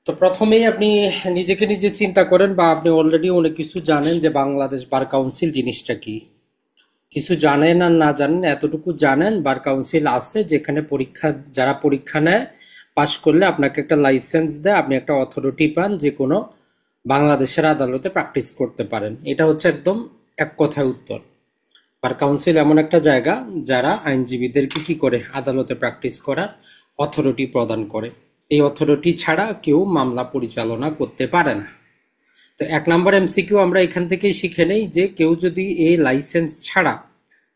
তো প্রথমেই আপনি নিজেকে নিজে চিন্তা করেন বা আপনি অলরেডি অনেক কিছু জানেন যে বাংলাদেশ বার কাউন্সিল জিনিসটা কি। কিছু জানেন আর না জানেন, এতটুকু জানেন বার কাউন্সিল আছে যেখানে যারা পরীক্ষা নেয়, পাশ করলে আপনাকে একটা লাইসেন্স দেয়, আপনি একটা অথরিটি পান, যে কোনো বাংলাদেশের আদালতে প্র্যাকটিস করতে পারেন। এটা হচ্ছে একদম এক কথায় উত্তর। বার কাউন্সিল এমন একটা জায়গা যারা আইনজীবীদেরকে কি করে আদালতে প্র্যাকটিস করার অথরিটি প্রদান করে। এই অথরিটি ছাড়া কেউ মামলা পরিচালনা করতে পারে না। তো 1 নম্বর এমসিকিউ আমরা এখান থেকেই শিখে নেই যে কেউ যদি এই লাইসেন্স ছাড়া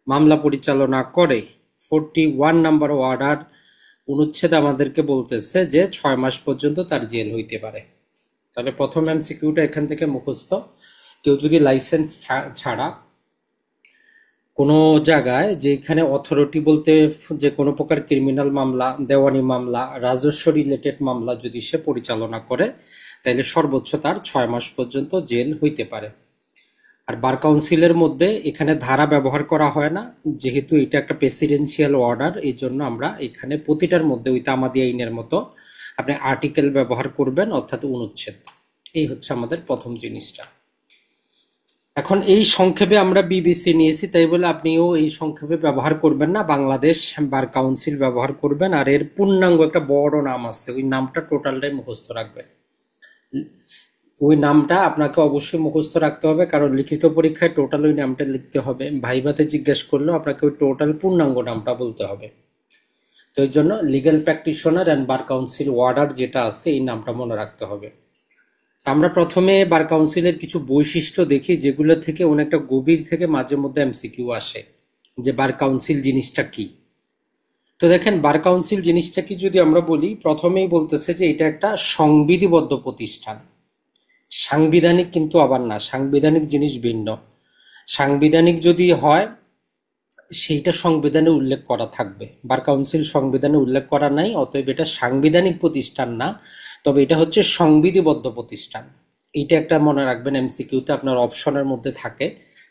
মামলা পরিচালনা করে, 41 নম্বর অর্ডার অনুচ্ছেদ আমাদেরকে বলতেছে যে 6 মাস পর্যন্ত তার জেল হইতে পারে। তাহলে প্রথম এমসিকিউটা এখান থেকে মুখস্থ। কেউ যদি লাইসেন্স ছাড়া কোনো জায়গায়, যেখানে অথরিটি বলতে যে কোনো প্রকার ক্রিমিনাল মামলা, দেওয়ানি মামলা, রাজস্ব রিলেটেড মামলা যদি সে পরিচালনা করে, তাহলে সর্বোচ্চ তার 6 মাস পর্যন্ত জেল হইতে পারে। আর বার কাউন্সিলের মধ্যে এখানে ধারা ব্যবহার করা হয় না, যেহেতু এটা একটা প্রেসিডেন্সিয়াল অর্ডার। এই জন্য আমরা এখানে প্রতিটার মধ্যে ওই তামাদি আইনের মতো আপনি আর্টিকেল ব্যবহার করবেন, অর্থাৎ অনুচ্ছেদ। এই হচ্ছে আমাদের প্রথম জিনিসটা। এখন এই সংক্ষেপে আমরা বিবিসি নিয়েছি, তাই বলে আপনিও এই সংক্ষেপে ব্যবহার করবেন না, বাংলাদেশ বার কাউন্সিল ব্যবহার করবেন। আর এর পূর্ণাঙ্গ একটা বড় নাম আছে, ওই নামটা টোটালটাই মুখস্থ রাখবেন। ওই নামটা আপনাকে অবশ্যই মুখস্থ রাখতে হবে, কারণ লিখিত পরীক্ষায় টোটাল ওই নামটা লিখতে হবে। ভাইভাতে জিজ্ঞেস করলেও আপনাকে ওই টোটাল পূর্ণাঙ্গ নামটা বলতে হবে। তো এই জন্য legal practitioner and bar council order যেটা আছে, এই নামটা মনে রাখতে হবে। আমরা প্রথমে বার কাউন্সিলের কিছু বৈশিষ্ট্য দেখি, যেগুলো থেকে অনেকটা গভীর থেকে মাঝে মধ্যে এমসিকিউ আসে, যে বার কাউন্সিল জিনিসটা কি। তো দেখেন, বার কাউন্সিল জিনিসটা কি যদি আমরা বলি, প্রথমেই বলতেছে যে এটা একটা সংবিধিবদ্ধ প্রতিষ্ঠান। সাংবিধানিক কিন্তু আবার না, সাংবিধানিক জিনিস ভিন্ন। সাংবিধানিক যদি হয় সেইটা সংবিধানে উল্লেখ করা থাকবে, বার কাউন্সিল সংবিধানে উল্লেখ করা নাই, অতএব এটা সাংবিধানিক প্রতিষ্ঠান না, তবে এটা হচ্ছে সংবিধিবদ্ধ প্রতিষ্ঠান। এইটা একটা মনে রাখবেন, এমসিকিউতে আপনার অপশনের মধ্যে থাকে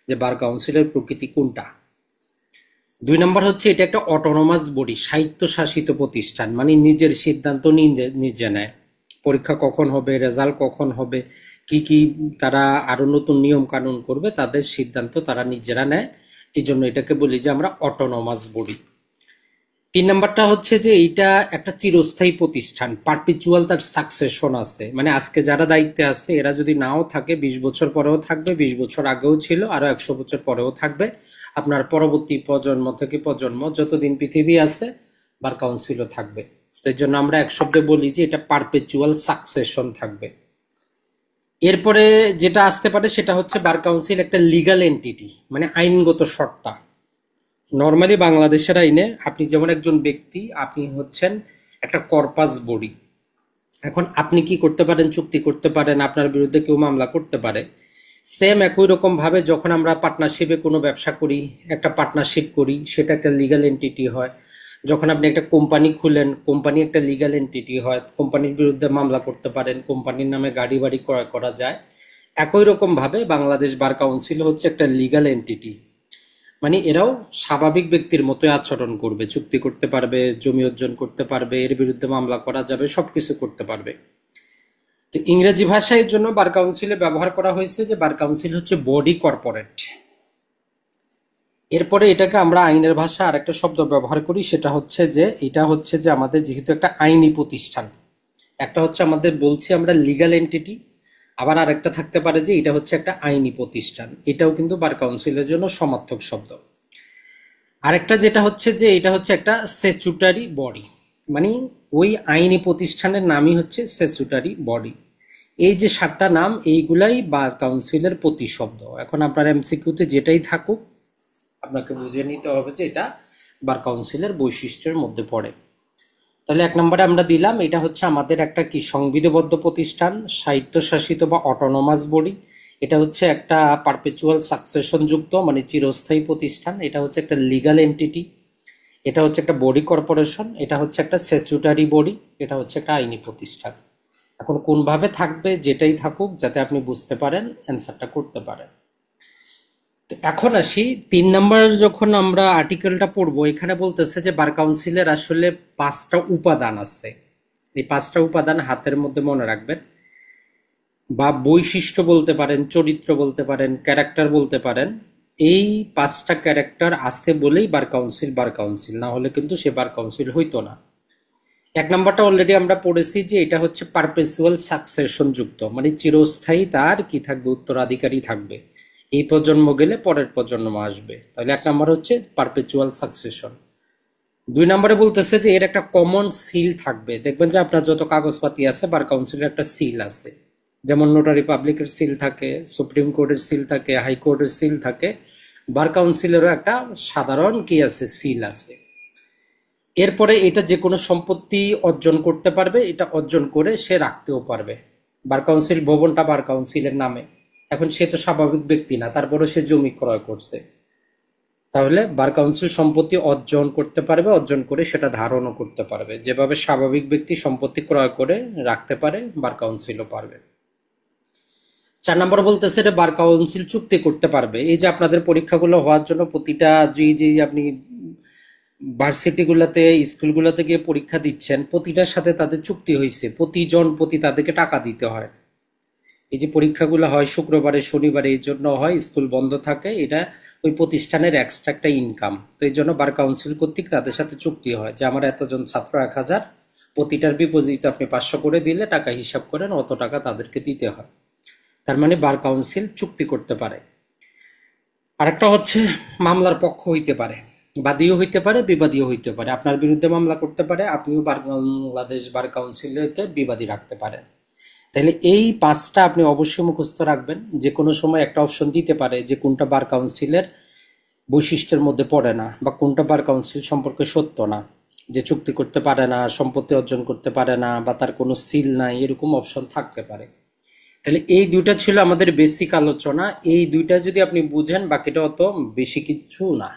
যে বার কাউন্সিলের প্রকৃতি কোনটা। 2 নম্বর হচ্ছে এটা একটা অটোনমাস বডি, স্বায়ত্তশাসিত প্রতিষ্ঠান, মানে নিজের সিদ্ধান্ত নিজে নেয়। পরীক্ষা কখন হবে, রেজাল্ট কখন হবে, কি কি তারা আরো নতুন নিয়ম কানুন করবে, তাদের সিদ্ধান্ত তারা নিজেরা নেয়। এই জন্য এটাকে বলি যে আমরা অটোনমাস বডি। 3 নম্বরটা হচ্ছে যে এইটা একটা চিরস্থায়ী প্রতিষ্ঠান, পারপিচুয়াল তার সাকসেশন আছে, মানে আজকে যারা দায়িত্বে আছে এরা যদি নাও থাকে, 20 বছর পরেও থাকবে, 20 বছর আগেও ছিল, আরো 100 বছর পরেও থাকবে। আপনার পরবর্তী প্রজন্ম থেকে প্রজন্ম যতদিন পৃথিবী আছে, বার কাউন্সিলও থাকবে। তো এই জন্য আমরা এক শব্দে বলি যে এটা পারপেচুয়াল সাকসেশন থাকবে। এরপরে যেটা আসতে পারে সেটা হচ্ছে বার কাউন্সিল একটা লিগাল এন্টিটি, মানে আইনগত সত্তা। নর্মালি বাংলাদেশের আইনে আপনি যেমন একজন ব্যক্তি, আপনি হচ্ছেন একটা কর্পাস বডি। এখন আপনি কি করতে পারেন, চুক্তি করতে পারেন, আপনার বিরুদ্ধে কেউ মামলা করতে পারে। সেম একই রকম ভাবে যখন আমরা পার্টনারশিপে কোনো ব্যবসা করি, একটা পার্টনারশিপ করি, সেটা একটা লিগাল এন্টিটি হয়। যখন আপনি একটা কোম্পানি খুলেন, কোম্পানি একটা লিগাল এন্টিটি হয়, কোম্পানির বিরুদ্ধে মামলা করতে পারেন, কোম্পানির নামে গাড়ি বাড়ি ক্রয় করা যায়। একই রকম ভাবে বাংলাদেশ বার কাউন্সিল হচ্ছে একটা লিগাল এন্টিটি, মানে এরাও স্বাভাবিক ব্যক্তির মতোই আচরণ করবে, চুক্তি করতে পারবে, জমি অর্জন করতে পারবে, এর বিরুদ্ধে মামলা করা যাবে, সবকিছু করতে পারবে। তো ইংরেজি ভাষায় এর জন্য বার কাউন্সিলে ব্যবহার করা হয়েছে যে বার কাউন্সিল হচ্ছে বডি কর্পোরেট। এরপরে এটাকে আমরা আইনের ভাষা আর একটা শব্দ ব্যবহার করি, সেটা হচ্ছে যে এটা হচ্ছে যে আমাদের যেহেতু একটা আইনি প্রতিষ্ঠান, একটা হচ্ছে আমাদের বলছি আমরা লিগাল এন্টিটি, আবার আরেকটা থাকতে পারে যে এটা হচ্ছে একটা আইনি প্রতিষ্ঠান। এটাও কিন্তু বার কাউন্সিলের জন্য সমার্থক শব্দ। আরেকটা যেটা হচ্ছে যে এটা হচ্ছে একটা স্ট্যাচুটারি বডি, মানে ওই আইনি প্রতিষ্ঠানের নামই হচ্ছে স্ট্যাচুটারি বডি। এই যে 7টা নাম, এইগুলাই বার কাউন্সিলের প্রতিশব্দ। এখন আপনার এমসিকিউতে যেটাই থাকুক, আপনাকে বুঝে নিতে হবে যে এটা বার কাউন্সিলের বৈশিষ্ট্যের মধ্যে পড়ে। তাহলে 1 নম্বরে আমরা দিলাম এটা হচ্ছে আমাদের একটা কি সংবিধিবদ্ধ প্রতিষ্ঠান, স্বায়ত্তশাসিত বা অটোনমাস বডি। এটা হচ্ছে একটা পারপেচুয়াল সাকসেশন যুক্ত, মানে চিরস্থায়ী প্রতিষ্ঠান। এটা হচ্ছে একটা লিগাল এন্টিটি। এটা হচ্ছে একটা বডি কর্পোরেশন। এটা হচ্ছে একটা স্ট্যাচুটারি বডি। এটা হচ্ছে একটা আইনি প্রতিষ্ঠান। এখন কোনভাবে থাকবে, যেটাই থাকুক, যাতে আপনি বুঝতে পারেন, অ্যান্সারটা করতে পারেন। তো এখন আসি 3 নম্বর, যখন আমরা আর্টিকেলটা পড়বো, এখানে বলতেছে যে বার কাউন্সিলের আসলে 5টা উপাদান আছে। এই 5টা উপাদান হাতের মধ্যে মনে রাখবেন, বা বৈশিষ্ট্য বলতে পারেন, চরিত্র বলতে পারেন, ক্যারেক্টার বলতে পারেন। এই 5টা ক্যারেক্টার আছে বলেই বার কাউন্সিল, না হলে কিন্তু সে বার কাউন্সিল হইতো না। 1 নম্বরটা অলরেডি আমরা পড়েছি যে এটা হচ্ছে পারপেচুয়াল সাকসেশন যুক্ত, মানে চিরস্থায়ী তার কি থাকবে, উত্তরাধিকারী থাকবে। এই প্রজন্ম গেলে পরের প্রজন্ম আসবে, তাহলে 1 নম্বর হচ্ছে পারপেচুয়াল সাকসেশন। 2 নম্বরে বলতেছে যে এর একটা কমন সিল থাকবে। দেখবেন যে আপনার যত কাগজপাতি আছে বার কাউন্সিলের একটা সিল আছে, যেমন নোটারি পাবলিকের সিল থাকে, সুপ্রিম কোর্টের সিল থাকে, হাইকোর্টের সিল থাকে। বার কাউন্সিলেরও একটা সাধারণ কি আছে, সিল আছে। এরপরে এটা যে কোনো সম্পত্তি অর্জন করতে পারবে, এটা অর্জন করে সে রাখতেও পারবে। বার কাউন্সিল ভবনটা বার কাউন্সিলের নামে, এখন সে তো স্বাভাবিক ব্যক্তি না, তারপরে সে জমি ক্রয় করছে, তাহলে বার কাউন্সিল সম্পত্তি অর্জন করতে পারবে, অর্জন করে সেটা ধারণও করতে পারবে। যেভাবে স্বাভাবিক ব্যক্তি সম্পত্তি ক্রয় করে রাখতে পারে, বার কাউন্সিলও পারবে। 4 নম্বর বলতেছে এটা বার কাউন্সিল চুক্তি করতে পারবে। এই যে আপনাদের পরীক্ষাগুলো হওয়ার জন্য প্রতিটা যে আপনি ভার্সিটিগুলোতে, স্কুলগুলোতে গিয়ে পরীক্ষা দিচ্ছেন, প্রতিটার সাথে তাদের চুক্তি হয়েছে, প্রতিজন প্রতি তাদেরকে টাকা দিতে হয়। এই যে পরীক্ষাগুলো হয় শুক্রবারে শনিবারে, এই জন্য হয়, স্কুল বন্ধ থাকে, এটা ওই প্রতিষ্ঠানের এক্সট্রা একটা ইনকাম। তো এই জন্য বার কাউন্সিল কর্তৃক তাদের সাথে চুক্তি হয় যে আমার এতজন ছাত্র 1000, প্রতিটার বিপরীতে আপনি 500 করে দিলে টাকা হিসাব করেন, অত টাকা তাদেরকে দিতে হয়। তার মানে বার কাউন্সিল চুক্তি করতে পারে। আরেকটা হচ্ছে মামলার পক্ষ হইতে পারে, বাদীও হইতে পারে, বিবাদীও হইতে পারে। আপনার বিরুদ্ধে মামলা করতে পারে, আপনিও বাংলাদেশ বার কাউন্সিলকে বিবাদী রাখতে পারেন। তাহলে এই 5টা আপনি অবশ্যই মুখস্থ রাখবেন। যে কোনো সময় একটা অপশন দিতে পারে যে কোনটা বার কাউন্সিলের বৈশিষ্ট্যের মধ্যে পড়ে না, বা কোনটা বার কাউন্সিল সম্পর্কে সত্য না, যে চুক্তি করতে পারে না, সম্পত্তি অর্জন করতে পারে না, বা তার কোনো সিল নাই, এরকম অপশন থাকতে পারে। তাহলে এই 2টা ছিল আমাদের বেসিক আলোচনা। এই 2টা যদি আপনি বুঝেন, বাকিটা অত বেশি কিছু না।